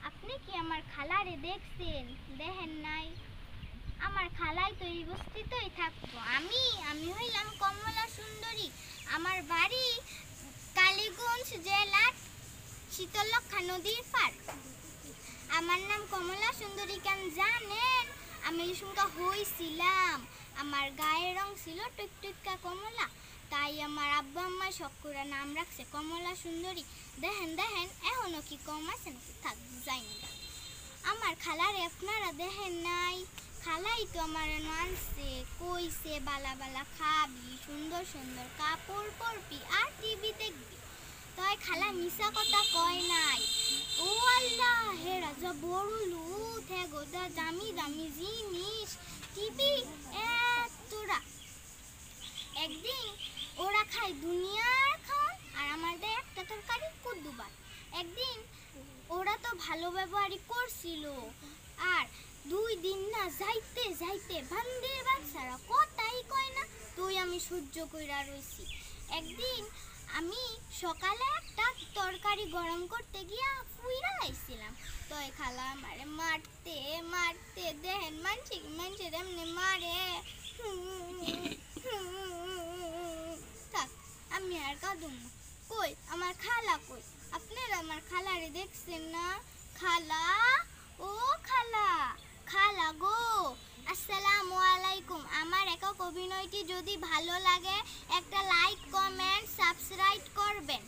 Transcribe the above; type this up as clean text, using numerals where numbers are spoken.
আপনি কি আমার খালারে দেখছেন? দেখেন নাই? আমার খালাই তো এই বস্তিতেই থাকতো। আমি হইলাম কমলা সুন্দরী। আমার বাড়ি কালীগঞ্জ জেলার শীতলক্ষা নদীর পার। আমার নাম কমলা সুন্দরী। কেন জানেন? আমি সুন্দর হইছিলাম, আমার গায়ের রং ছিল টুকটুকা কমলা, তাই আমার আব্বা আম্মা শখ করে নাম রাখছে কমলা সুন্দরী। দেখেন দেখেন, এখনো কি কম আছে নাকি? থাক, যাইনি। আমার খালারে আপনারা দেখেন নাই? খালাই তো আমার আনছে, কইছে বালা বালা খাবি, সুন্দর সুন্দর কাপড় পরবি আর টিভি দেখবি। তাই খালা মিশা কথা কয় নাই। ও আল্লাহ, হে রাজা বড় লুট, হে গোদা দামি দামি জিনিস, টিভি এতরা। একদিন ওরা খায় দুনিয়ার খাওয়ান আর আমার দেয় একটা তরকারি কুদ্দুবার। একদিন ওরা তো ভালো ব্যবহারই করছিল, আর 2 দিন না যাইতে যাইতে বান্দে বাচ্চারা কথাই কয় না, তুই আমি সহ্য কইরা রইছি। একদিন আমি সকালে একটা তরকারি গরম করতে গিয়া ফুইরা আইছিলাম, তো খালা আমারে মারতে মারতে, দেখেন মানুষের এমনি মারে। থাক, আমি আর কাঁদুম না। কই আমার খালা কই? আপনারা আমার খালারে দেখছেন না? খালা, ও খালা, খালা গো, আসসালামু আলাইকুম। আমার একক অভিনয়টি যদি ভালো লাগে একটা লাইক, কমেন্ট, সাবস্ক্রাইব করবেন।